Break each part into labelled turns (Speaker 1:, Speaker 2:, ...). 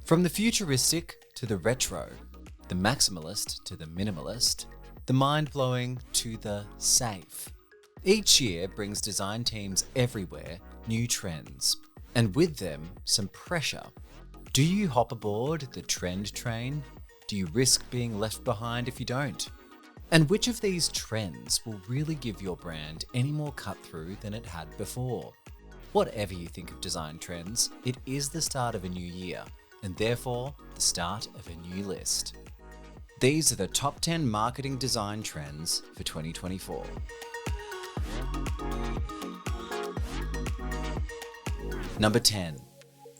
Speaker 1: From the futuristic to the retro, the maximalist to the minimalist, the mind-blowing to the safe. Each year brings design teams everywhere new trends, and with them, some pressure. Do you hop aboard the trend train? Do you risk being left behind if you don't? And which of these trends will really give your brand any more cut through than it had before? Whatever you think of design trends, it is the start of a new year, and therefore the start of a new list. These are the top 10 marketing design trends for 2024. Number 10,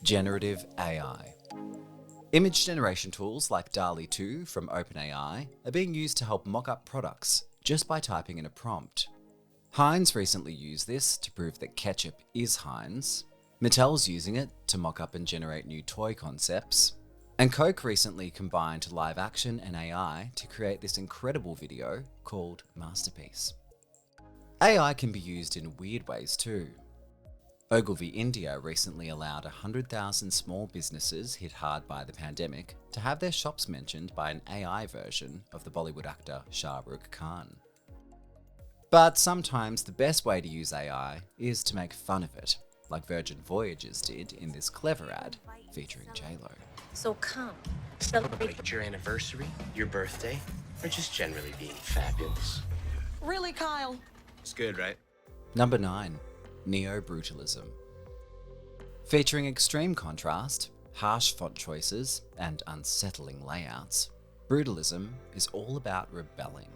Speaker 1: Generative AI. Image generation tools like DALL-E 2 from OpenAI are being used to help mock up products just by typing in a prompt. Heinz recently used this to prove that ketchup is Heinz. Mattel's using it to mock up and generate new toy concepts. And Coke recently combined live action and AI to create this incredible video called Masterpiece. AI can be used in weird ways too. Ogilvy India recently allowed 100,000 small businesses hit hard by the pandemic to have their shops mentioned by an AI version of the Bollywood actor Shah Rukh Khan. But sometimes the best way to use AI is to make fun of it, like Virgin Voyages did in this clever ad featuring J-Lo.
Speaker 2: So come, celebrate your anniversary, your birthday, or just generally being fabulous.
Speaker 3: Really, Kyle?
Speaker 2: It's good, right?
Speaker 1: Number 9, Neo-Brutalism. Featuring extreme contrast, harsh font choices, and unsettling layouts, Brutalism is all about rebelling.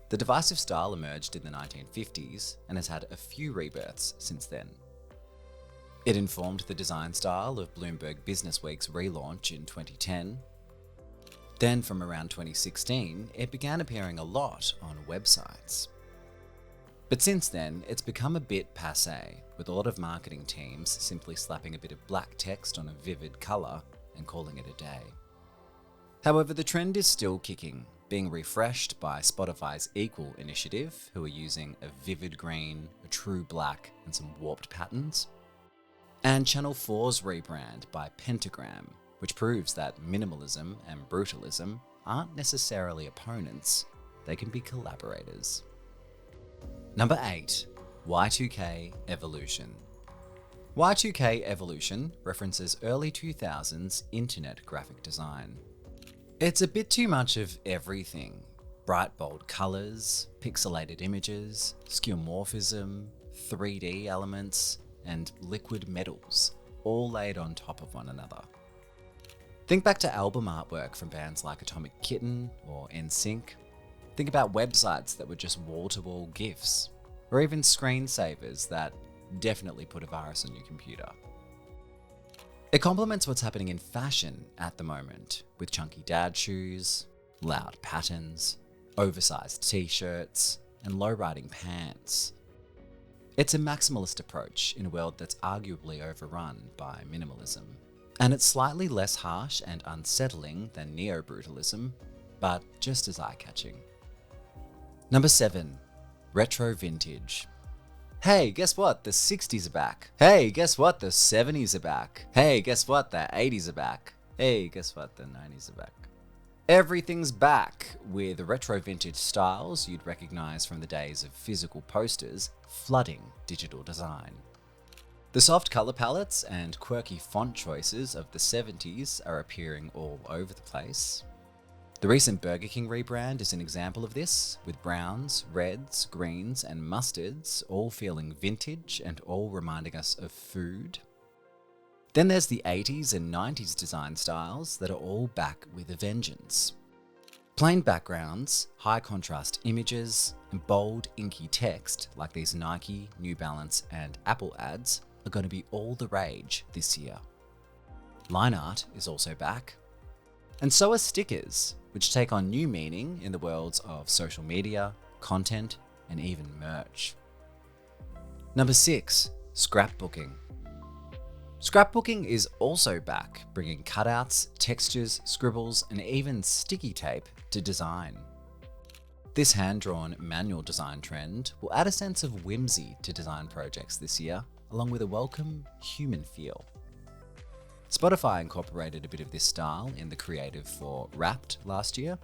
Speaker 1: The divisive style emerged in the 1950s and has had a few rebirths since then. It informed the design style of Bloomberg Businessweek's relaunch in 2010. Then from around 2016, it began appearing a lot on websites. But since then, it's become a bit passé, with a lot of marketing teams simply slapping a bit of black text on a vivid colour and calling it a day. However, the trend is still kicking, being refreshed by Spotify's Equal initiative, who are using a vivid green, a true black, and some warped patterns. And Channel 4's rebrand by Pentagram, which proves that minimalism and brutalism aren't necessarily opponents, they can be collaborators. Number 8, Y2K Evolution. Y2K Evolution references early 2000s internet graphic design. It's a bit too much of everything. Bright bold colours, pixelated images, skeuomorphism, 3D elements, and liquid metals, all laid on top of one another. Think back to album artwork from bands like Atomic Kitten or NSYNC. Think about websites that were just wall-to-wall GIFs, or even screensavers that definitely put a virus on your computer. It complements what's happening in fashion at the moment, with chunky dad shoes, loud patterns, oversized t-shirts, and low-riding pants. It's a maximalist approach in a world that's arguably overrun by minimalism. And it's slightly less harsh and unsettling than Neo-Brutalism, but just as eye-catching. Number 7, Retro Vintage. Hey, guess what? The 60s are back. Hey, guess what? The 70s are back. Hey, guess what? The 80s are back. Hey, guess what? The 90s are back. Everything's back with retro vintage styles you'd recognize from the days of physical posters flooding digital design. The soft color palettes and quirky font choices of the 70s are appearing all over the place. The recent Burger King rebrand is an example of this, with browns, reds, greens, and mustards all feeling vintage and all reminding us of food. Then there's the 80s and 90s design styles that are all back with a vengeance. Plain backgrounds, high contrast images, and bold, inky text like these Nike, New Balance, and Apple ads are going to be all the rage this year. Line art is also back. And so are stickers, which take on new meaning in the worlds of social media, content, and even merch. Number 6, scrapbooking. Scrapbooking is also back, bringing cutouts, textures, scribbles, and even sticky tape to design. This hand-drawn manual design trend will add a sense of whimsy to design projects this year, along with a welcome human feel. Spotify incorporated a bit of this style in the creative for Wrapped last year,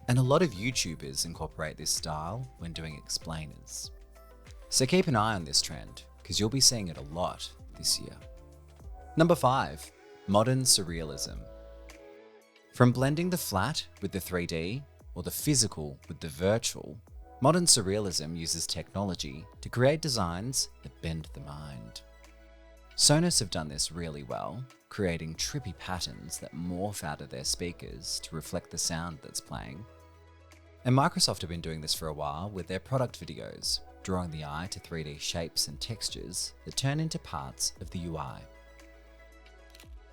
Speaker 1: and a lot of YouTubers incorporate this style when doing explainers. So keep an eye on this trend, because you'll be seeing it a lot this year. Number 5, modern surrealism. From blending the flat with the 3D, or the physical with the virtual, modern surrealism uses technology to create designs that bend the mind. Sonos have done this really well, creating trippy patterns that morph out of their speakers to reflect the sound that's playing. And Microsoft have been doing this for a while with their product videos, drawing the eye to 3D shapes and textures that turn into parts of the UI.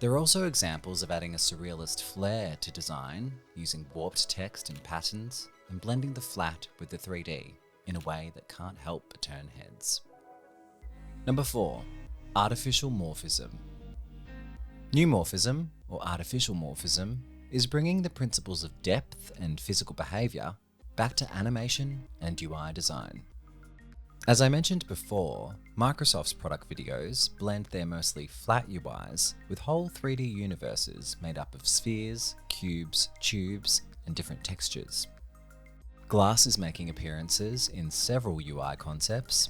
Speaker 1: There are also examples of adding a surrealist flair to design, using warped text and patterns, and blending the flat with the 3D in a way that can't help but turn heads. Number 4, artificial morphism. New morphism, or artificial morphism, is bringing the principles of depth and physical behavior back to animation and UI design. As I mentioned before, Microsoft's product videos blend their mostly flat UIs with whole 3D universes made up of spheres, cubes, tubes, and different textures. Glass is making appearances in several UI concepts.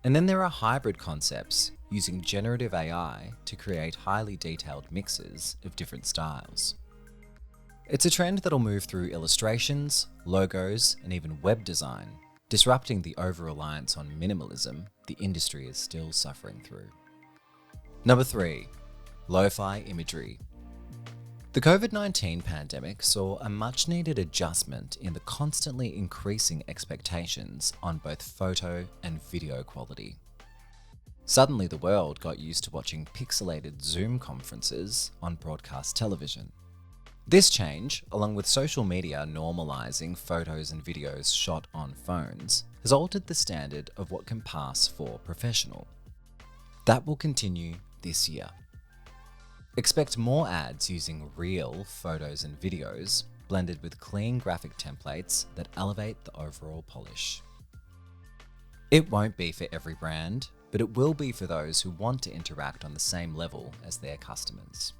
Speaker 1: And then there are hybrid concepts using generative AI to create highly detailed mixes of different styles. It's a trend that'll move through illustrations, logos, and even web design, disrupting the over-reliance on minimalism the industry is still suffering through. Number 3, lo-fi imagery. The COVID-19 pandemic saw a much-needed adjustment in the constantly increasing expectations on both photo and video quality. Suddenly the world got used to watching pixelated Zoom conferences on broadcast television. This change, along with social media normalizing photos and videos shot on phones, has altered the standard of what can pass for professional. That will continue this year. Expect more ads using real photos and videos, blended with clean graphic templates that elevate the overall polish. It won't be for every brand, but it will be for those who want to interact on the same level as their customers.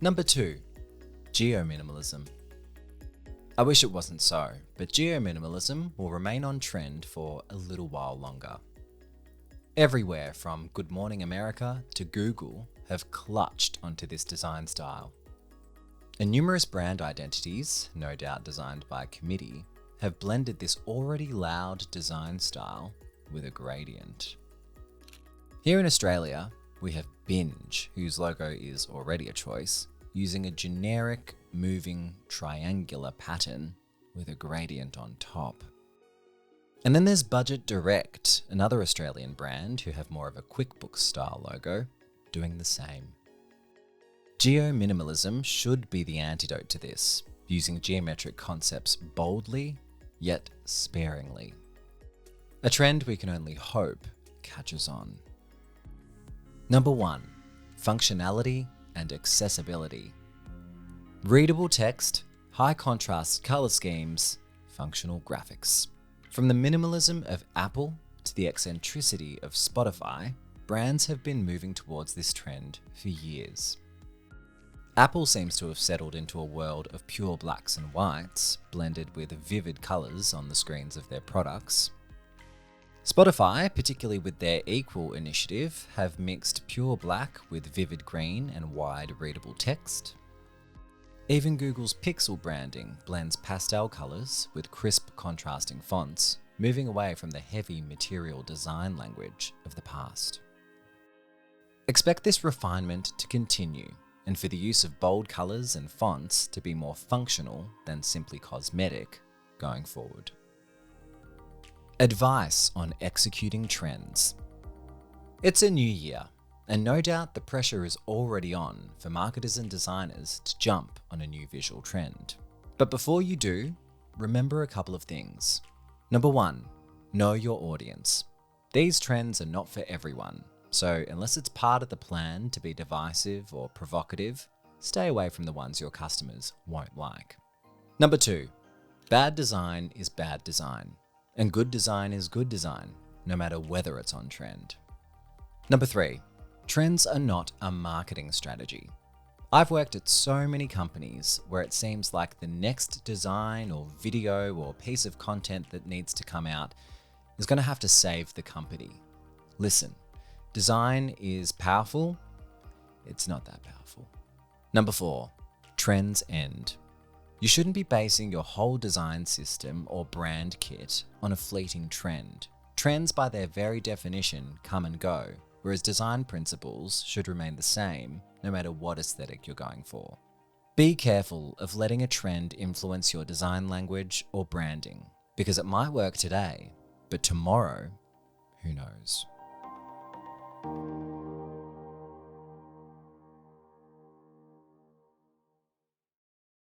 Speaker 1: Number 2, Geo-Minimalism. I wish it wasn't so, but Geo-Minimalism will remain on trend for a little while longer. Everywhere from Good Morning America to Google have clutched onto this design style. And numerous brand identities, no doubt designed by a committee, have blended this already loud design style with a gradient. Here in Australia, we have Binge, whose logo is already a choice, using a generic moving triangular pattern with a gradient on top. And then there's Budget Direct, another Australian brand who have more of a QuickBooks style logo, doing the same. Geo-minimalism should be the antidote to this, using geometric concepts boldly, yet sparingly. A trend we can only hope catches on. Number 1, functionality and accessibility. Readable text, high contrast color schemes, functional graphics. From the minimalism of Apple to the eccentricity of Spotify, brands have been moving towards this trend for years. Apple seems to have settled into a world of pure blacks and whites, blended with vivid colors on the screens of their products. Spotify, particularly with their Equal initiative, have mixed pure black with vivid green and wide readable text. Even Google's Pixel branding blends pastel colors with crisp contrasting fonts, moving away from the heavy material design language of the past. Expect this refinement to continue, and for the use of bold colors and fonts to be more functional than simply cosmetic going forward. Advice on executing trends. It's a new year, and no doubt the pressure is already on for marketers and designers to jump on a new visual trend. But before you do, remember a couple of things. Number 1, know your audience. These trends are not for everyone, so unless it's part of the plan to be divisive or provocative, stay away from the ones your customers won't like. Number 2, bad design is bad design. And good design is good design, no matter whether it's on trend. Number 3, Trends are not a marketing strategy. I've worked at so many companies where it seems like the next design or video or piece of content that needs to come out is going to have to save the company. Listen, design is powerful. It's not that powerful. Number 4, trends end. You shouldn't be basing your whole design system or brand kit on a fleeting trend. Trends, by their very definition, come and go, whereas design principles should remain the same no matter what aesthetic you're going for. Be careful of letting a trend influence your design language or branding, because it might work today, but tomorrow, who knows?